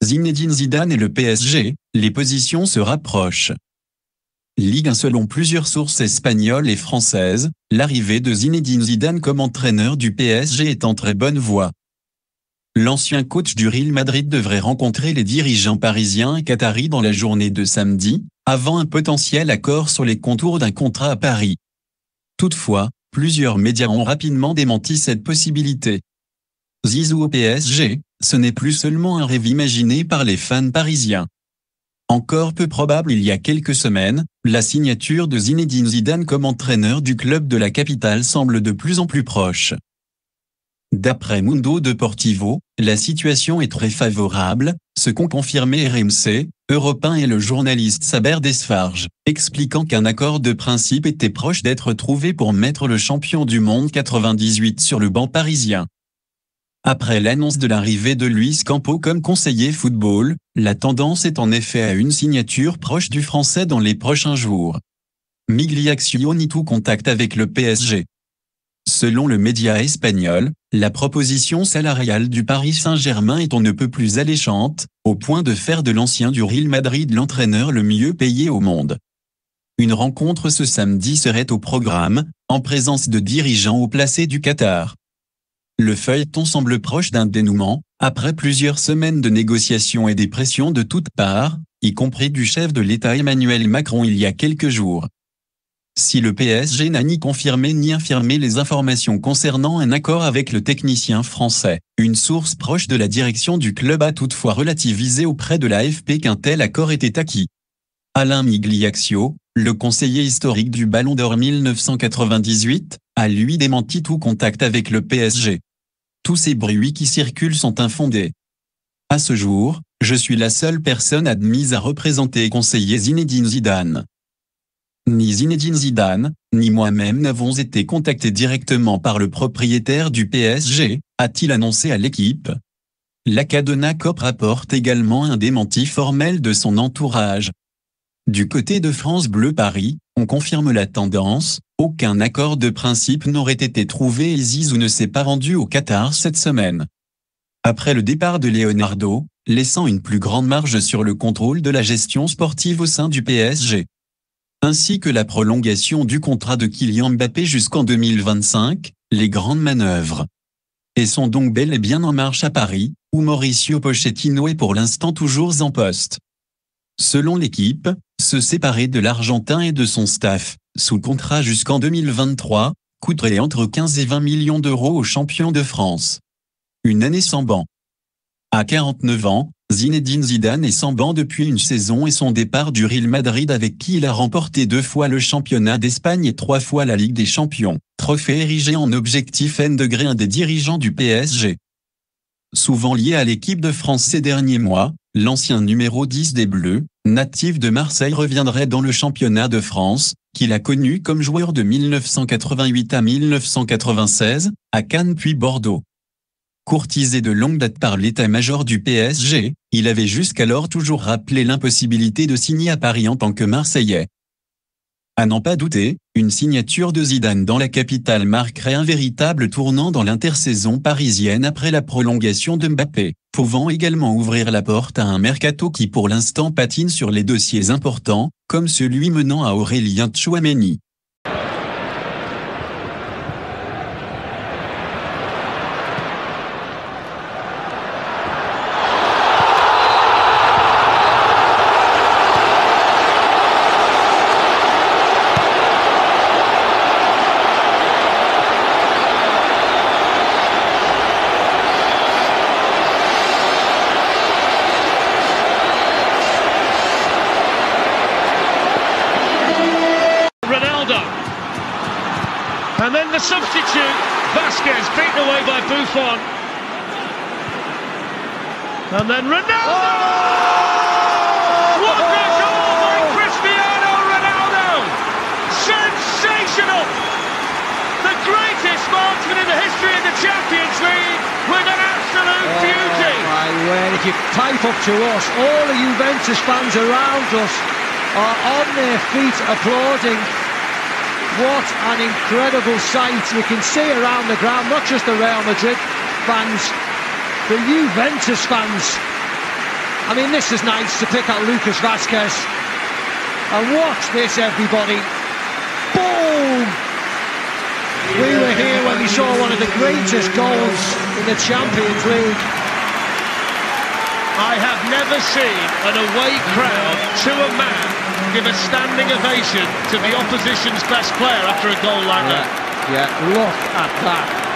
Zinedine Zidane et le PSG, les positions se rapprochent. Ligue 1. Selon plusieurs sources espagnoles et françaises, l'arrivée de Zinedine Zidane comme entraîneur du PSG est en très bonne voie. L'ancien coach du Real Madrid devrait rencontrer les dirigeants parisiens et qataris dans la journée de samedi, avant un potentiel accord sur les contours d'un contrat à Paris. Toutefois, plusieurs médias ont rapidement démenti cette possibilité. Zizou au PSG, ce n'est plus seulement un rêve imaginé par les fans parisiens. Encore peu probable il y a quelques semaines, la signature de Zinedine Zidane comme entraîneur du club de la capitale semble de plus en plus proche. D'après Mundo Deportivo, la situation est très favorable, ce qu'ont confirmé RMC, Europe 1 et le journaliste Saber Desfarges, expliquant qu'un accord de principe était proche d'être trouvé pour mettre le champion du monde 98 sur le banc parisien. Après l'annonce de l'arrivée de Luis Campo comme conseiller football, la tendance est en effet à une signature proche du français dans les prochains jours. Migliaccio nie tout contact avec le PSG. Selon le média espagnol, la proposition salariale du Paris Saint-Germain est on ne peut plus alléchante, au point de faire de l'ancien du Real Madrid l'entraîneur le mieux payé au monde. Une rencontre ce samedi serait au programme, en présence de dirigeants haut placés du Qatar. Le feuilleton semble proche d'un dénouement, après plusieurs semaines de négociations et des pressions de toutes parts, y compris du chef de l'État Emmanuel Macron il y a quelques jours. Si le PSG n'a ni confirmé ni infirmé les informations concernant un accord avec le technicien français, une source proche de la direction du club a toutefois relativisé auprès de l'AFP qu'un tel accord était acquis. Alain Migliaccio, le conseiller historique du Ballon d'Or 1998, a lui démenti tout contact avec le PSG. Tous ces bruits qui circulent sont infondés. À ce jour, je suis la seule personne admise à représenter et conseiller Zinedine Zidane. Ni Zinedine Zidane, ni moi-même n'avons été contactés directement par le propriétaire du PSG, a-t-il annoncé à l'équipe. La Cadena Cop rapporte également un démenti formel de son entourage. Du côté de France Bleu Paris, on confirme la tendance, aucun accord de principe n'aurait été trouvé et Zizou ne s'est pas rendu au Qatar cette semaine. Après le départ de Leonardo, laissant une plus grande marge sur le contrôle de la gestion sportive au sein du PSG. Ainsi que la prolongation du contrat de Kylian Mbappé jusqu'en 2025, les grandes manœuvres. Et sont donc bel et bien en marche à Paris, où Mauricio Pochettino est pour l'instant toujours en poste. Selon l'équipe, se séparer de l'Argentin et de son staff, sous contrat jusqu'en 2023, coûterait entre 15 et 20 millions d'euros au champion de France. Une année sans banc. À 49 ans, Zinedine Zidane est sans banc depuis une saison et son départ du Real Madrid avec qui il a remporté 2 fois le championnat d'Espagne et 3 fois la Ligue des Champions, trophée érigé en objectif N-1 des dirigeants du PSG. Souvent lié à l'équipe de France ces derniers mois, l'ancien numéro 10 des Bleus, natif de Marseille reviendrait dans le championnat de France, qu'il a connu comme joueur de 1988 à 1996, à Cannes puis Bordeaux. Courtisé de longue date par l'état-major du PSG, il avait jusqu'alors toujours rappelé l'impossibilité de signer à Paris en tant que Marseillais. À n'en pas douter, une signature de Zidane dans la capitale marquerait un véritable tournant dans l'intersaison parisienne après la prolongation de Mbappé, pouvant également ouvrir la porte à un mercato qui pour l'instant patine sur les dossiers importants, comme celui menant à Aurélien Tchouaméni. And then the substitute, Vasquez, beaten away by Buffon. And then Ronaldo! Oh! What a goal by Cristiano Ronaldo! Sensational! The greatest marksman in the history of the Champions League with an absolute beauty! My word, if you type up to us, all the Juventus fans around us are on their feet applauding. What an incredible sight. You can see around the ground, not just the Real Madrid fans, the Juventus fans I mean, this is nice to pick out Lucas Vazquez. And watch this, everybody. Boom! We were here when we saw one of the greatest goals in the Champions League. I have never seen an away crowd to a man give a standing ovation to the opposition's best player after a goal like that. Yeah, look at that.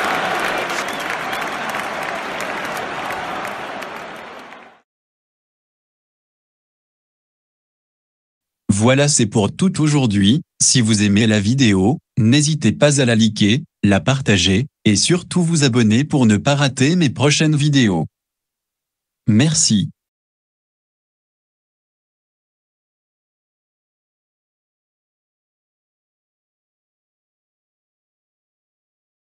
Voilà, c'est pour tout aujourd'hui. Si vous aimez la vidéo, n'hésitez pas à la liker, la partager, et surtout vous abonner pour ne pas rater mes prochaines vidéos. Merci.